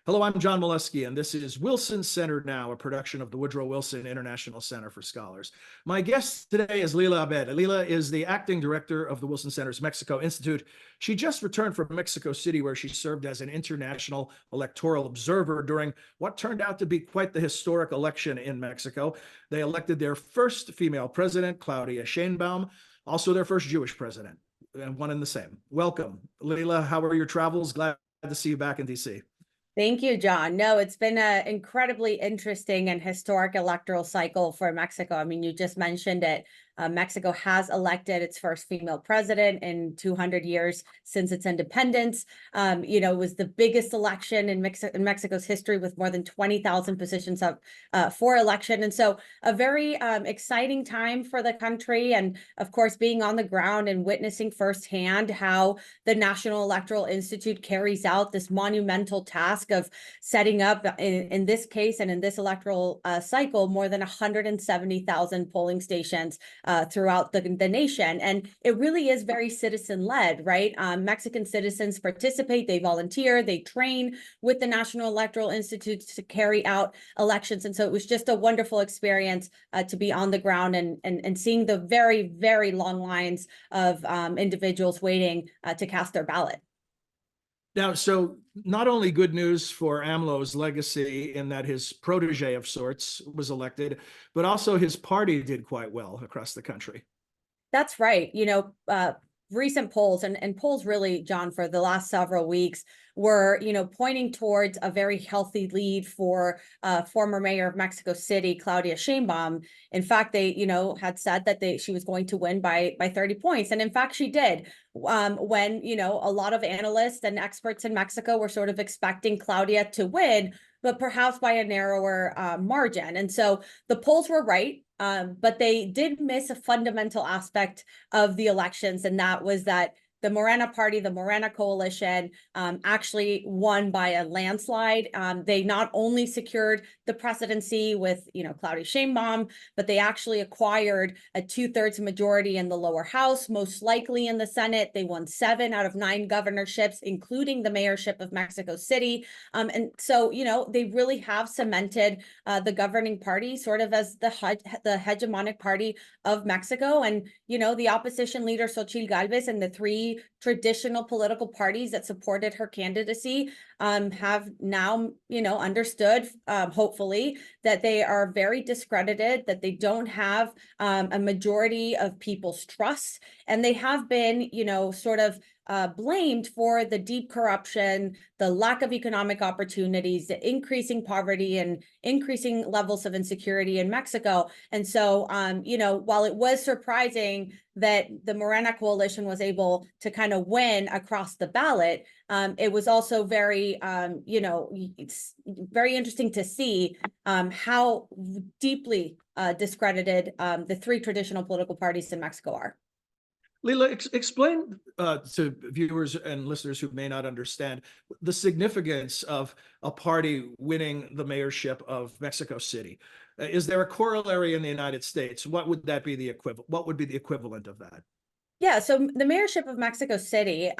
Hello, I'm John Molesky, and this is Wilson Center Now, a production of the Woodrow Wilson International Center for Scholars. My guest today is Lila Abed. Lila is the acting director of the Wilson Center's Mexico Institute. She just returned from Mexico City, where she served as an international electoral observer during what turned out to be quite the historic election in Mexico. They elected their first female president, Claudia Sheinbaum, also their first Jewish president, and one and the same. Welcome, Lila. How are your travels? Glad to see you back in DC. Thank you, John. No, it's been an incredibly interesting and historic electoral cycle for Mexico. I mean, you just mentioned it. Mexico has elected its first female president in 200 years since its independence. It was the biggest election in Mexico's history, with more than 20,000 positions up for election. And so a very exciting time for the country. And of course, being on the ground and witnessing firsthand how the National Electoral Institute carries out this monumental task of setting up, in this case and in this electoral cycle, more than 170,000 polling stations throughout the nation. And it really is very citizen-led, right? Mexican citizens participate, they volunteer, they train with the National Electoral Institute to carry out elections. And so it was just a wonderful experience to be on the ground and seeing the very, very long lines of individuals waiting to cast their ballot. Now, so not only good news for AMLO's legacy in that his protege of sorts was elected, but also his party did quite well across the country. That's right. Recent polls and polls really, John, for the last several weeks were, pointing towards a very healthy lead for former mayor of Mexico City, Claudia Sheinbaum. In fact, they, had said that she was going to win by 30 points. And in fact, she did. When, a lot of analysts and experts in Mexico were sort of expecting Claudia to win, but perhaps by a narrower margin. And so the polls were right. But they did miss a fundamental aspect of the elections, and that was that the Morena Party, the Morena coalition, actually won by a landslide. They not only secured the presidency with, Claudia Sheinbaum, but they actually acquired a 2/3 majority in the lower house, most likely in the Senate. They won 7 out of 9 governorships, including the mayorship of Mexico City. And so, they really have cemented the governing party sort of as the hegemonic party of Mexico. And, the opposition leader, Xochitl Gálvez, and the 3 traditional political parties that supported her candidacy have now, understood, hopefully, that they are very discredited, that they don't have a majority of people's trust, and they have been, sort of blamed for the deep corruption, the lack of economic opportunities, the increasing poverty and increasing levels of insecurity in Mexico. And so, while it was surprising that the Morena coalition was able to kind of win across the ballot, it was also very, it's very interesting to see how deeply discredited the 3 traditional political parties in Mexico are. Lila, explain to viewers and listeners who may not understand the significance of a party winning the mayorship of Mexico City. Is there a corollary in the United States? What would that be the equivalent? What would be the equivalent of that? Yeah, so the mayorship of Mexico City,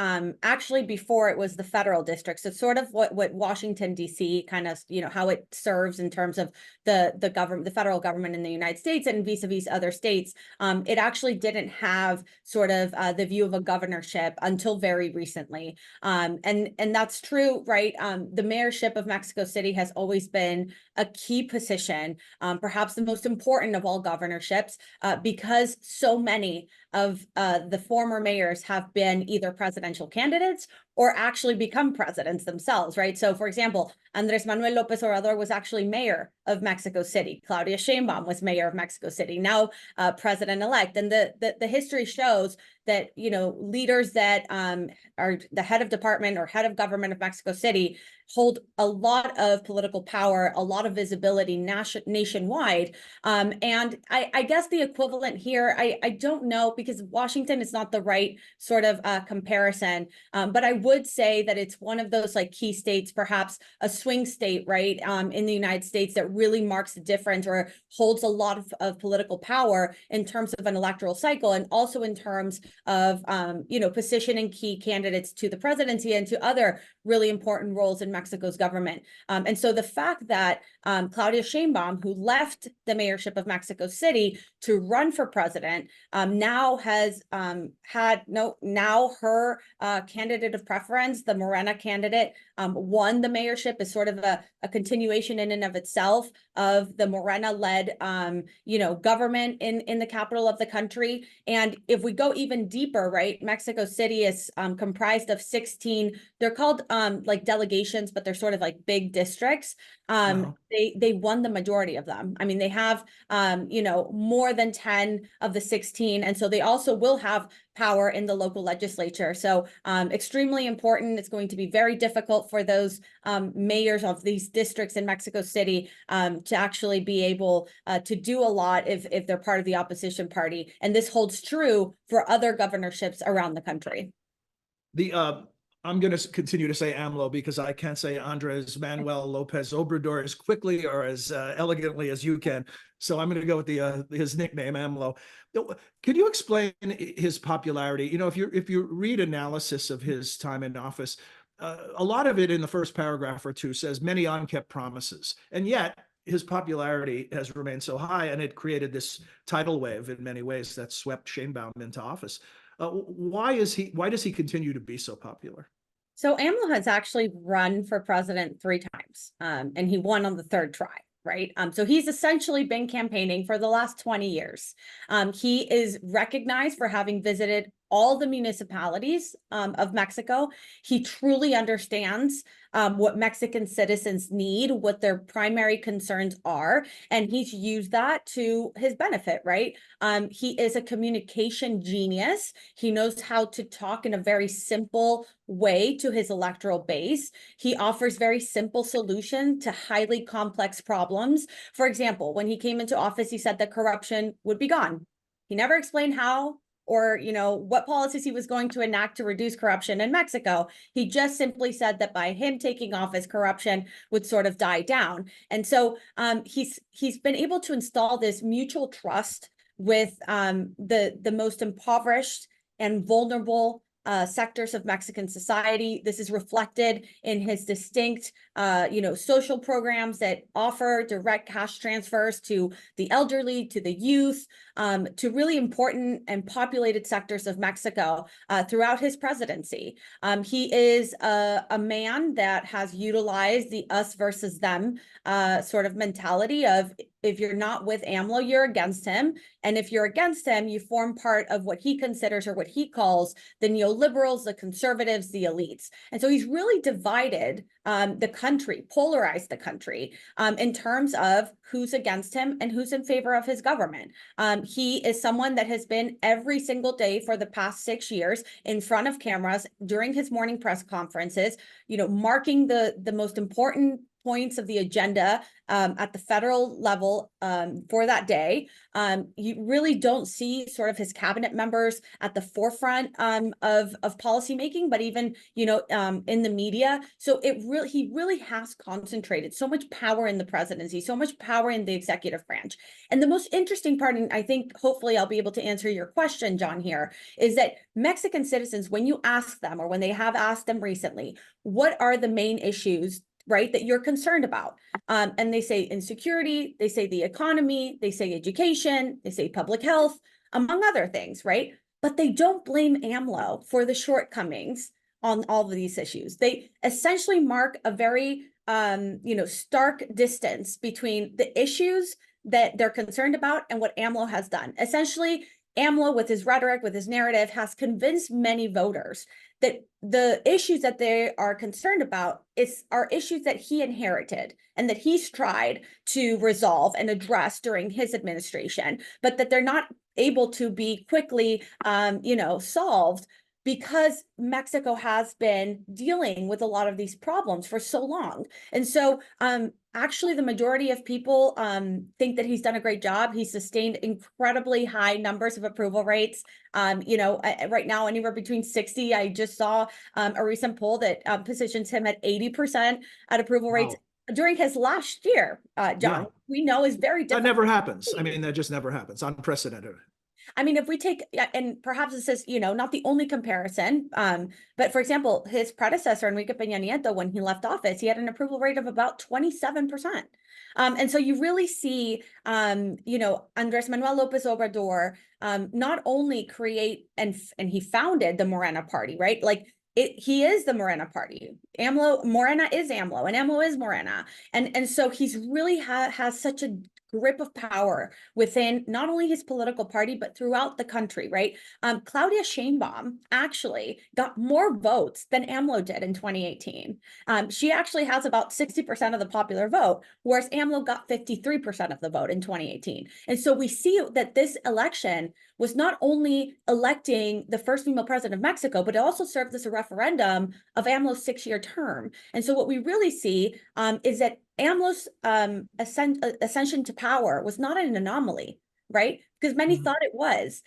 actually before it was the federal district, so sort of what Washington, D.C. kind of, how it serves in terms of the government, the federal government in the United States and vis-a-vis other states. It actually didn't have sort of the view of a governorship until very recently. And that's true, right? The mayorship of Mexico City has always been a key position, perhaps the most important of all governorships, because so many of the former mayors have been either presidential candidates or actually become presidents themselves, right? So, for example, Andrés Manuel López Obrador was actually mayor of Mexico City. Claudia Sheinbaum was mayor of Mexico City, now president-elect. And the history shows that, leaders that are the head of department or head of government of Mexico City hold a lot of political power, a lot of visibility nationwide. And I guess the equivalent here, I don't know, because Washington is not the right sort of comparison, but I would say that it's one of those like key states, perhaps a swing state, right, in the United States that really marks the difference or holds a lot of political power in terms of an electoral cycle, and also in terms of, positioning key candidates to the presidency and to other really important roles in Mexico's government. And so the fact that Claudia Sheinbaum, who left the mayorship of Mexico City to run for president, now has now her candidate of preference, the Morena candidate, won the mayorship, is sort of a continuation in and of itself of the Morena-led, government in the capital of the country. And if we go even deeper, right, Mexico City is comprised of 16, they're called like delegations, but they're sort of like big districts. They won the majority of them. I mean, they have, more than 10 of the 16. And so they also will have power in the local legislature. So extremely important. It's going to be very difficult for those mayors of these districts in Mexico City to actually be able to do a lot if they're part of the opposition party. And this holds true for other governorships around the country. I'm going to continue to say AMLO because I can't say Andres Manuel Lopez Obrador as quickly or as elegantly as you can. So I'm going to go with his nickname, AMLO. Could you explain his popularity? If you read analysis of his time in office, a lot of it in the first paragraph or two says many unkept promises, and yet his popularity has remained so high, and it created this tidal wave in many ways that swept Sheinbaum into office. Why does he continue to be so popular? So AMLO has actually run for president 3 times, and he won on the 3rd try, right? So he's essentially been campaigning for the last 20 years. He is recognized for having visited all the municipalities of Mexico. He truly understands what Mexican citizens need, what their primary concerns are, and he's used that to his benefit, right? He is a communication genius. He knows how to talk in a very simple way to his electoral base. He offers very simple solutions to highly complex problems. For example, when he came into office, he said that corruption would be gone. He never explained how or what policies he was going to enact to reduce corruption in Mexico. He just simply said that by him taking office, corruption would sort of die down. And so he's been able to install this mutual trust with the most impoverished and vulnerable sectors of Mexican society. This is reflected in his distinct, social programs that offer direct cash transfers to the elderly, to the youth, to really important and populated sectors of Mexico throughout his presidency. He is a man that has utilized the us versus them sort of mentality of, if you're not with AMLO, you're against him. And if you're against him, you form part of what he considers, or what he calls, the neoliberals, the conservatives, the elites. And so he's really divided the country, polarized the country in terms of who's against him and who's in favor of his government. He is someone that has been every single day for the past 6 years in front of cameras during his morning press conferences, marking the most important points of the agenda at the federal level for that day. You really don't see sort of his cabinet members at the forefront of policymaking, but even in the media. So he really has concentrated so much power in the presidency, so much power in the executive branch. And the most interesting part, and I think hopefully I'll be able to answer your question, John, here, is that Mexican citizens, when you ask them, or when they have asked them recently, what are the main issues, right, that you're concerned about? And they say insecurity, they say the economy, they say education, they say public health, among other things, right? But they don't blame AMLO for the shortcomings on all of these issues. They essentially mark a very, stark distance between the issues that they're concerned about and what AMLO has done. Essentially, AMLO, with his rhetoric, with his narrative, has convinced many voters that the issues that they are concerned about are issues that he inherited and that he's tried to resolve and address during his administration, but that they're not able to be quickly, solved, because Mexico has been dealing with a lot of these problems for so long. And so Actually, the majority of people think that he's done a great job. He's sustained incredibly high numbers of approval rates. Right now, anywhere between 60. I just saw a recent poll that positions him at 80% at approval rates during his last year, John. Yeah. We know is very That difficult. never happens. I mean, that just never happens. Unprecedented. I mean, if we take, and perhaps this is, not the only comparison, but for example, his predecessor, Enrique Peña Nieto, when he left office, he had an approval rate of about 27%. And so you really see, Andres Manuel Lopez Obrador not only create and he founded the Morena Party, right? Like he is the Morena Party. Morena is AMLO, and AMLO is Morena. And so he's really has such a grip of power within not only his political party, but throughout the country, right? Claudia Sheinbaum actually got more votes than AMLO did in 2018. She actually has about 60% of the popular vote, whereas AMLO got 53% of the vote in 2018. And so we see that this election was not only electing the first female president of Mexico, but it also served as a referendum of AMLO's 6-year term. And so what we really see is that AMLO's ascension to power was not an anomaly, right? Because many thought it was.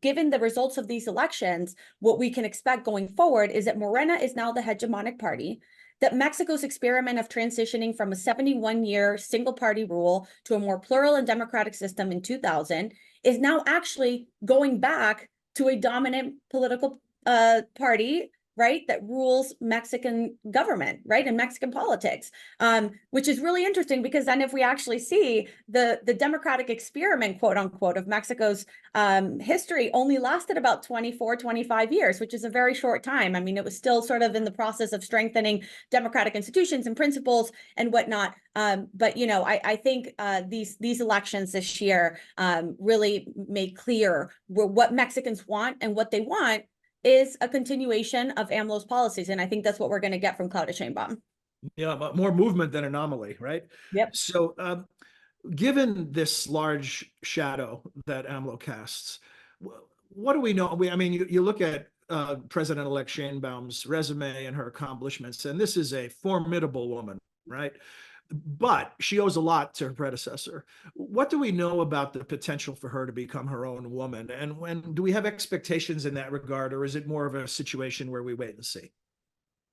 Given the results of these elections, what we can expect going forward is that Morena is now the hegemonic party, that Mexico's experiment of transitioning from a 71-year single-party rule to a more plural and democratic system in 2000 is now actually going back to a dominant political party, right, that rules Mexican government, right, and Mexican politics, which is really interesting because then if we actually see the democratic experiment, quote unquote, of Mexico's history only lasted about 24, 25 years, which is a very short time. I mean, it was still sort of in the process of strengthening democratic institutions and principles and whatnot. But I think these elections this year really made clear what Mexicans want, and what they want is a continuation of AMLO's policies. And I think that's what we're going to get from Claudia Sheinbaum. Yeah, but more movement than anomaly, right? Yep. So given this large shadow that AMLO casts, what do we know? I mean, you look at President-elect Sheinbaum's resume and her accomplishments, and this is a formidable woman, right? But she owes a lot to her predecessor. What do we know about the potential for her to become her own woman? And do we have expectations in that regard, or is it more of a situation where we wait and see?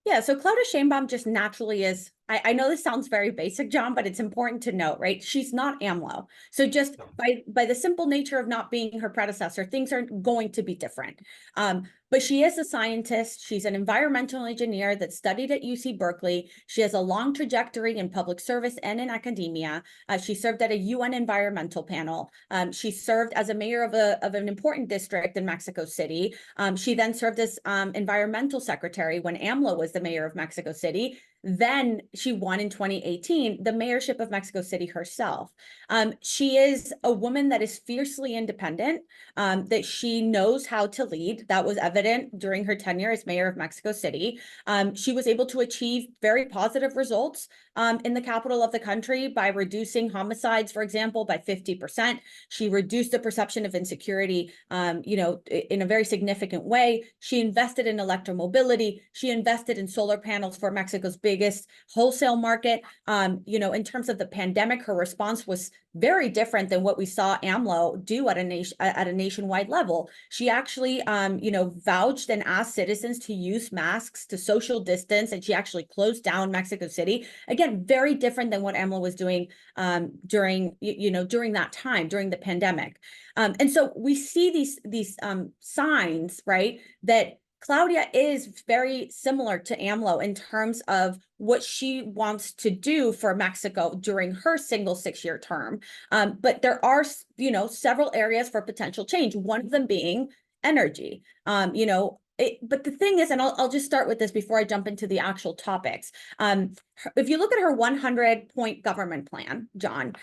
Yeah, so Claudia Sheinbaum just naturally is, I know this sounds very basic, John, but it's important to note, right? She's not AMLO. So just by the simple nature of not being her predecessor, things are going to be different. But she is a scientist. She's an environmental engineer that studied at UC Berkeley. She has a long trajectory in public service and in academia. She served at a UN environmental panel. She served as a mayor of an important district in Mexico City. She then served as environmental secretary when AMLO was the mayor of Mexico City. Then she won in 2018 the mayorship of Mexico City herself. She is a woman that is fiercely independent, that she knows how to lead. That was evident during her tenure as mayor of Mexico City. She was able to achieve very positive results in the capital of the country by reducing homicides, for example, by 50%. She reduced the perception of insecurity, in a very significant way. She invested in electromobility. She invested in solar panels for Mexico's biggest wholesale market. In terms of the pandemic, her response was very different than what we saw AMLO do at a nationwide level. She actually, vouched and asked citizens to use masks, to social distance, and she actually closed down Mexico City. Again, very different than what AMLO was doing during that time, during the pandemic. And so we see these signs, right, that Claudia is very similar to AMLO in terms of what she wants to do for Mexico during her single 6-year term. But there are, several areas for potential change, one of them being energy. But the thing is, and I'll just start with this before I jump into the actual topics. If you look at her 100-point government plan, John,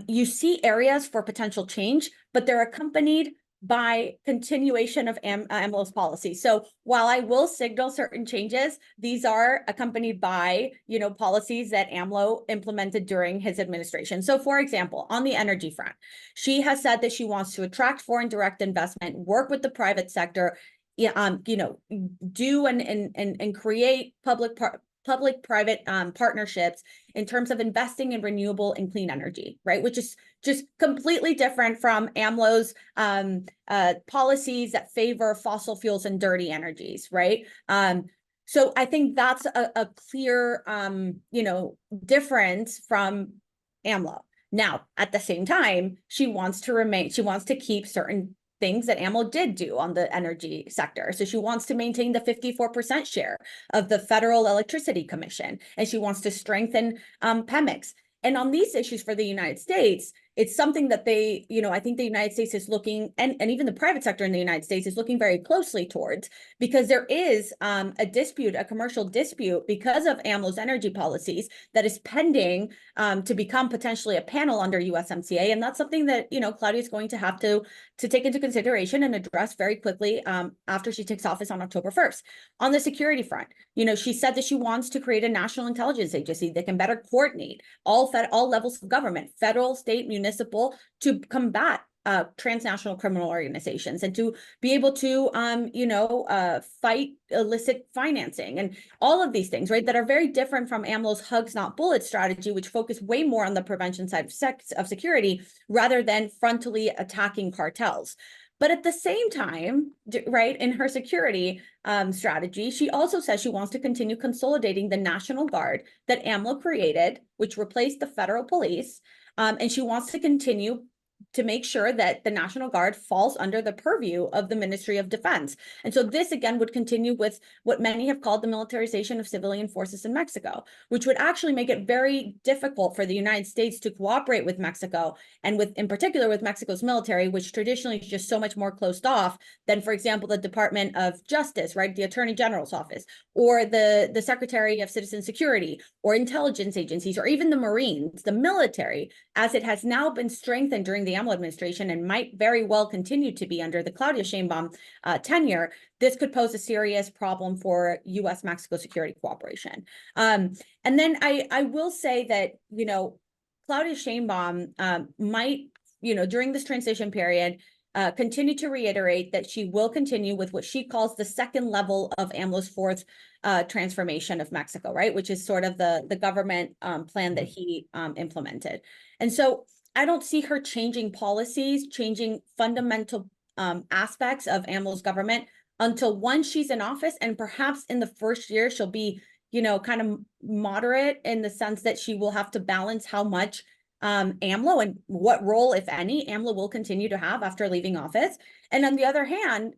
you see areas for potential change, but they're accompanied by continuation of AMLO's policy. So while I will signal certain changes, these are accompanied by, policies that AMLO implemented during his administration. So for example, on the energy front, she has said that she wants to attract foreign direct investment, work with the private sector, do and create public-private partnerships in terms of investing in renewable and clean energy, right? Which is just completely different from AMLO's policies that favor fossil fuels and dirty energies, right? So I think that's a clear, difference from AMLO. Now, at the same time, she wants to keep certain things that AMLO did do on the energy sector. So she wants to maintain the 54% share of the Federal Electricity Commission, and she wants to strengthen PEMEX. And on these issues for the United States, it's something that they, I think the United States is looking, and even the private sector in the United States is looking very closely towards, because there is a commercial dispute because of AMLO's energy policies that is pending to become potentially a panel under USMCA. And that's something that, Claudia is going to have to take into consideration and address very quickly after she takes office on October 1st. On the security front, she said that she wants to create a national intelligence agency that can better coordinate all levels of government, federal, state, municipal, to combat transnational criminal organizations and to be able to, fight illicit financing and all of these things, right, that are very different from AMLO's hugs not bullets strategy, which focused way more on the prevention side of security rather than frontally attacking cartels. But at the same time, right, in her security strategy, she also says she wants to continue consolidating the National Guard that AMLO created, which replaced the federal police. And she wants to continue to make sure that the National Guard falls under the purview of the Ministry of Defense. And so this, again, would continue with what many have called the militarization of civilian forces in Mexico, which would actually make it very difficult for the United States to cooperate with Mexico, and in particular with Mexico's military, which traditionally is just so much more closed off than, for example, the Department of Justice, right, the Attorney General's office, or the Secretary of Citizen Security, or intelligence agencies, or even the Marines, the military, as it has now been strengthened during the AMLO administration and might very well continue to be under the Claudia Sheinbaum tenure. This could pose a serious problem for U.S.-Mexico security cooperation. And then I will say that, Claudia Sheinbaum might, during this transition period, continue to reiterate that she will continue with what she calls the second level of AMLO's fourth transformation of Mexico, right? Which is sort of the government plan that he implemented. And so I don't see her changing policies, changing fundamental aspects of AMLO's government until once she's in office, and perhaps in the first year, she'll be, kind of moderate in the sense that she will have to balance how much AMLO and what role, if any, AMLO will continue to have after leaving office. And on the other hand,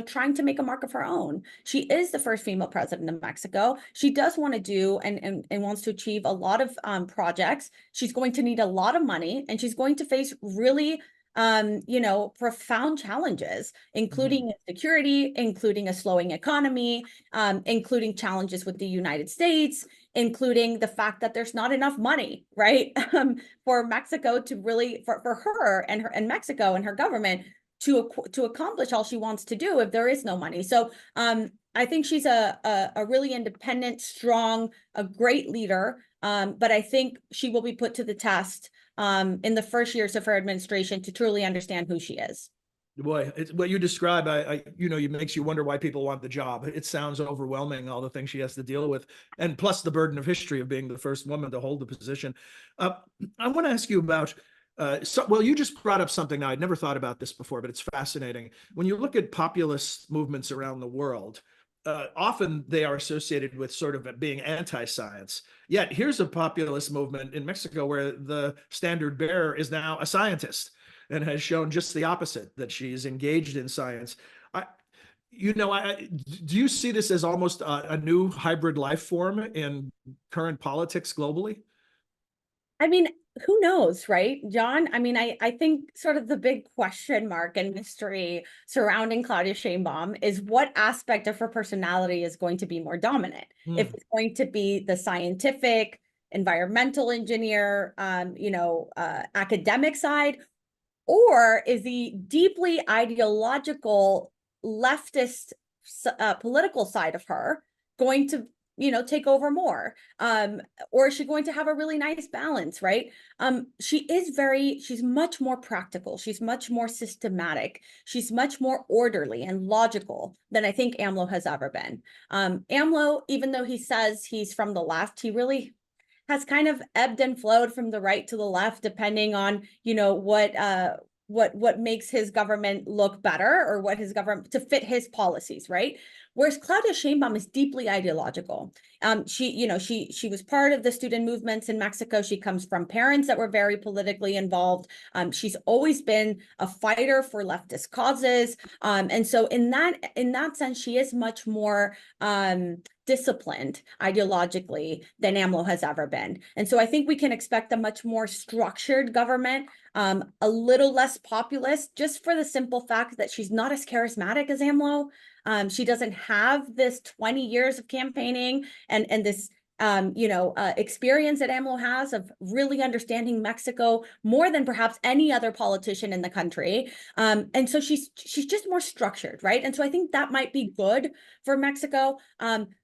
trying to make a mark of her own. She is the first female president of Mexico. She does want to do and wants to achieve a lot of projects. She's going to need a lot of money, and she's going to face really profound challenges, including security, including a slowing economy, including challenges with the United States, including the fact that there's not enough money, right, for Mexico to really, for her and Mexico and her government to accomplish all she wants to do if there is no money. So I think she's a really independent, strong, a great leader. But I think she will be put to the test in the first years of her administration to truly understand who she is. Boy, what you describe, it makes you wonder why people want the job. It sounds overwhelming, all the things she has to deal with, and plus the burden of history of being the first woman to hold the position. I want to ask you about, you just brought up something I'd never thought about this before, but it's fascinating. When you look at populist movements around the world, often they are associated with sort of being anti-science. Yet here's a populist movement in Mexico where the standard bearer is now a scientist and has shown just the opposite, that she's engaged in science. Do you see this as almost a new hybrid life form in current politics globally? I mean, who knows, right, John? I mean, I think sort of the big question mark and mystery surrounding Claudia Sheinbaum is what aspect of her personality is going to be more dominant. If it's going to be the scientific, environmental engineer, academic side, or is the deeply ideological leftist political side of her going to take over more? Or is she going to have a really nice balance, right? She's much more practical. She's much more systematic. She's much more orderly and logical than I think AMLO has ever been. AMLO, even though he says he's from the left, he really has kind of ebbed and flowed from the right to the left, depending on, what makes his government look better, or what his government to fit his policies, right? Whereas Claudia Sheinbaum is deeply ideological. She was part of the student movements in Mexico. She comes from parents that were very politically involved. She's always been a fighter for leftist causes. And so in that sense, she is much more disciplined ideologically than AMLO has ever been. And so I think we can expect a much more structured government, a little less populist, just for the simple fact that she's not as charismatic as AMLO. She doesn't have this 20 years of campaigning and this experience that AMLO has of really understanding Mexico more than perhaps any other politician in the country. And so she's just more structured, right? And so I think that might be good for Mexico.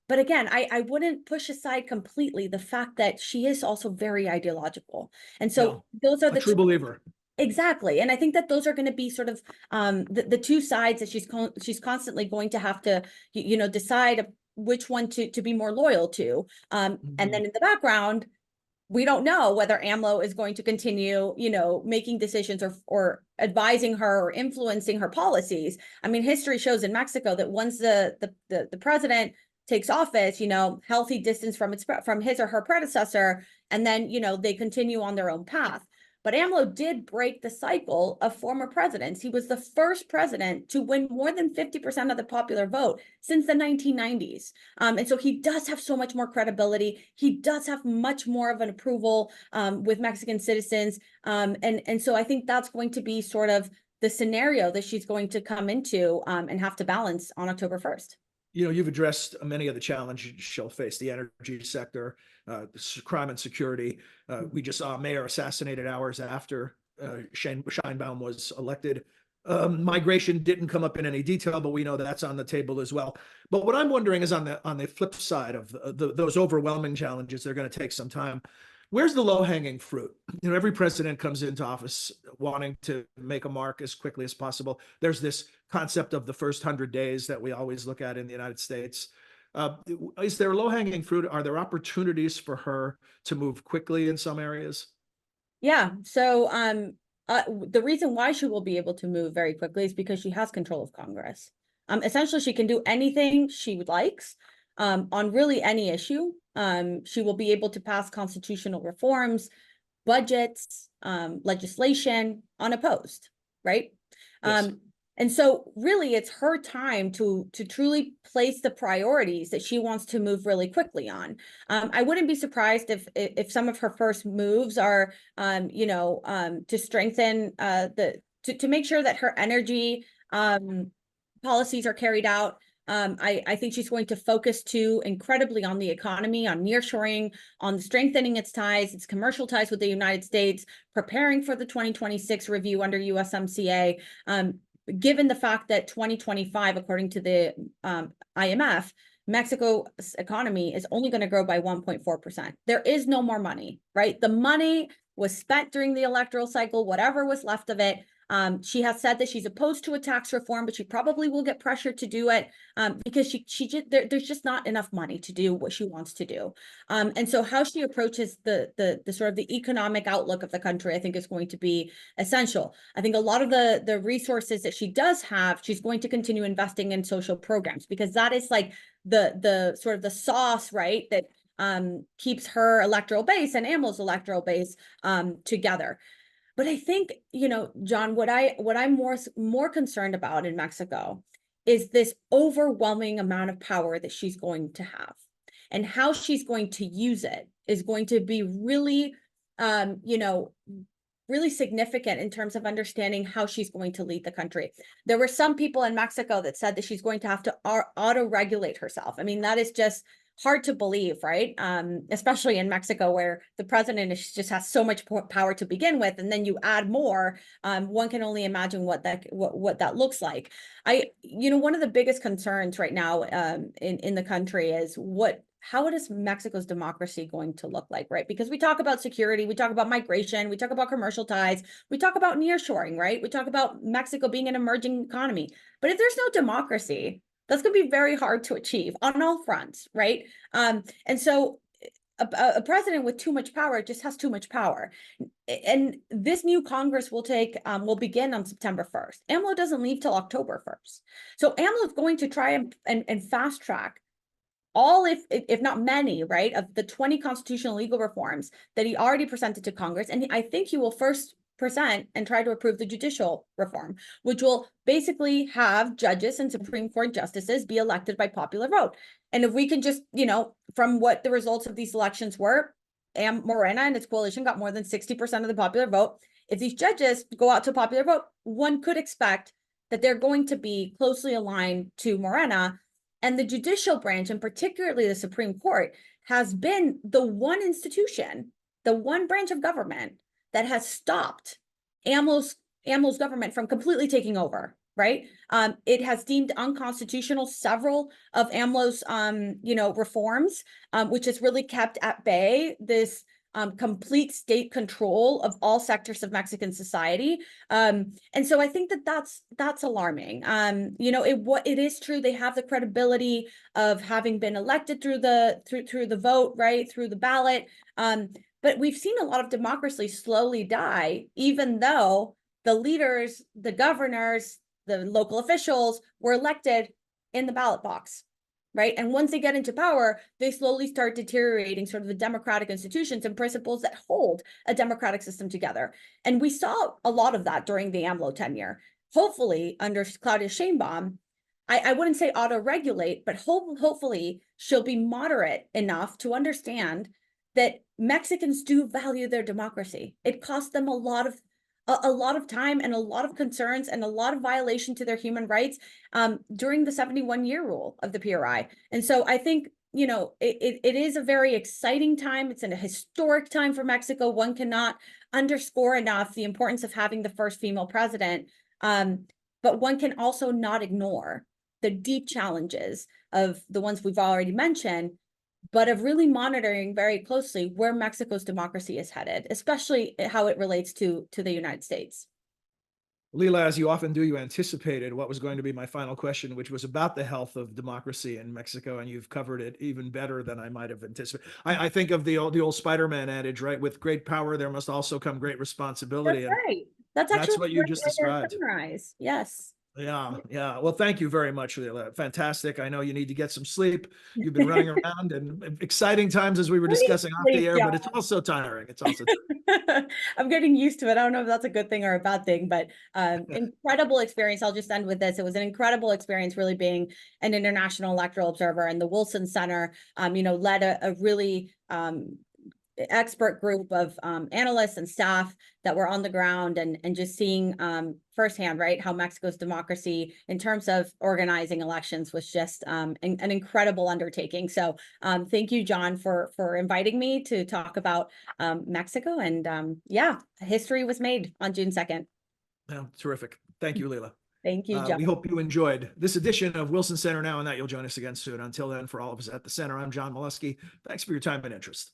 But again, I wouldn't push aside completely the fact that she is also very ideological. And so those are a true believer. Exactly. And I think that those are going to be sort of the two sides that she's constantly going to have to, decide which one to be more loyal to. And then in the background, we don't know whether AMLO is going to continue, making decisions or advising her or influencing her policies. I mean, history shows in Mexico that once the president takes office, healthy distance from his or her predecessor, and then, they continue on their own path. But AMLO did break the cycle of former presidents. He was the first president to win more than 50% of the popular vote since the 1990s. And so he does have so much more credibility. He does have much more of an approval with Mexican citizens. And so I think that's going to be sort of the scenario that she's going to come into and have to balance on October 1st. You've addressed many of the challenges she'll face: the energy sector, crime and security. We just saw a mayor assassinated hours after Sheinbaum was elected. Migration didn't come up in any detail, but we know that's on the table as well. But what I'm wondering is on the flip side of those overwhelming challenges, they're going to take some time. Where's the low-hanging fruit? Every president comes into office wanting to make a mark as quickly as possible. There's this concept of the first 100 days that we always look at in the United States. Is there low-hanging fruit? Are there opportunities for her to move quickly in some areas? Yeah. So the reason why she will be able to move very quickly is because she has control of Congress. Essentially, she can do anything she likes on really any issue. She will be able to pass constitutional reforms, budgets, legislation unopposed, right? Yes. And so really it's her time to truly place the priorities that she wants to move really quickly on. I wouldn't be surprised if some of her first moves are, to strengthen to make sure that her energy policies are carried out. I think she's going to focus too incredibly on the economy, on nearshoring, on strengthening its ties, its commercial ties with the United States, preparing for the 2026 review under USMCA. Given the fact that 2025, according to the IMF, Mexico's economy is only going to grow by 1.4%. There is no more money, right? The money was spent during the electoral cycle, whatever was left of it. She has said that she's opposed to a tax reform, but she probably will get pressured to do it because there's just not enough money to do what she wants to do. And so how she approaches the sort of the economic outlook of the country, I think, is going to be essential. I think a lot of the resources that she does have, she's going to continue investing in social programs, because that is like the sort of the sauce, right, that keeps her electoral base and AMLO's electoral base together. But I think, John, what I'm more concerned about in Mexico is this overwhelming amount of power that she's going to have, and how she's going to use it is going to be really, really significant in terms of understanding how she's going to lead the country. There were some people in Mexico that said that she's going to have to auto-regulate herself. I mean, that is just hard to believe, right? Especially in Mexico, where the president just has so much power to begin with, and then you add more. One can only imagine what that looks like. One of the biggest concerns right now in the country is how is Mexico's democracy going to look like, right? Because we talk about security, we talk about migration, we talk about commercial ties, we talk about nearshoring, right? We talk about Mexico being an emerging economy. But if there's no democracy, that's going to be very hard to achieve on all fronts, right? And so a president with too much power just has too much power. And this new Congress will begin on September 1st. AMLO doesn't leave till October 1st. So AMLO is going to try and fast track all, if not many, right, of the 20 constitutional legal reforms that he already presented to Congress. And I think he will first present and try to approve the judicial reform, which will basically have judges and Supreme Court justices be elected by popular vote. And if we can just, from what the results of these elections were, Morena and its coalition got more than 60% of the popular vote. If these judges go out to popular vote, one could expect that they're going to be closely aligned to Morena. And the judicial branch, and particularly the Supreme Court, has been the one institution, the one branch of government that has stopped AMLO's government from completely taking over, right? It has deemed unconstitutional several of AMLO's, reforms, which has really kept at bay this complete state control of all sectors of Mexican society. And so I think that's alarming. It is true they have the credibility of having been elected through the vote, right, through the ballot. But we've seen a lot of democracy slowly die, even though the leaders, the governors, the local officials were elected in the ballot box. Right. And once they get into power, they slowly start deteriorating sort of the democratic institutions and principles that hold a democratic system together. And we saw a lot of that during the AMLO tenure. Hopefully, under Claudia Sheinbaum, I wouldn't say auto-regulate, but hopefully she'll be moderate enough to understand that Mexicans do value their democracy. It costs them a lot of time and a lot of concerns and a lot of violation to their human rights during the 71-year rule of the PRI. And so I think, it is a very exciting time. It's a historic time for Mexico. One cannot underscore enough the importance of having the first female president. But one can also not ignore the deep challenges of the ones we've already mentioned, but of really monitoring very closely where Mexico's democracy is headed, especially how it relates to the United States. Lila, as you often do, you anticipated what was going to be my final question, which was about the health of democracy in Mexico, and you've covered it even better than I might have anticipated. I think of the old Spider-Man adage, right? With great power, there must also come great responsibility. That's right. That's actually that's what you just described. Summarize. Yes. Yeah. Well, thank you very much, Lila. Fantastic. I know you need to get some sleep. You've been running around, and exciting times, as we were discussing off the air, but it's also tiring. I'm getting used to it. I don't know if that's a good thing or a bad thing, but incredible experience. I'll just end with this. It was an incredible experience really being an international electoral observer, and the Wilson Center, led a really expert group of analysts and staff that were on the ground and just seeing firsthand, right, how Mexico's democracy in terms of organizing elections was just an incredible undertaking. So thank you, John, for inviting me to talk about Mexico. And history was made on June 2nd. Yeah, terrific. Thank you, Lila. Thank you, John. We hope you enjoyed this edition of Wilson Center Now, and that you'll join us again soon. Until then, for all of us at the Center, I'm John Molesky. Thanks for your time and interest.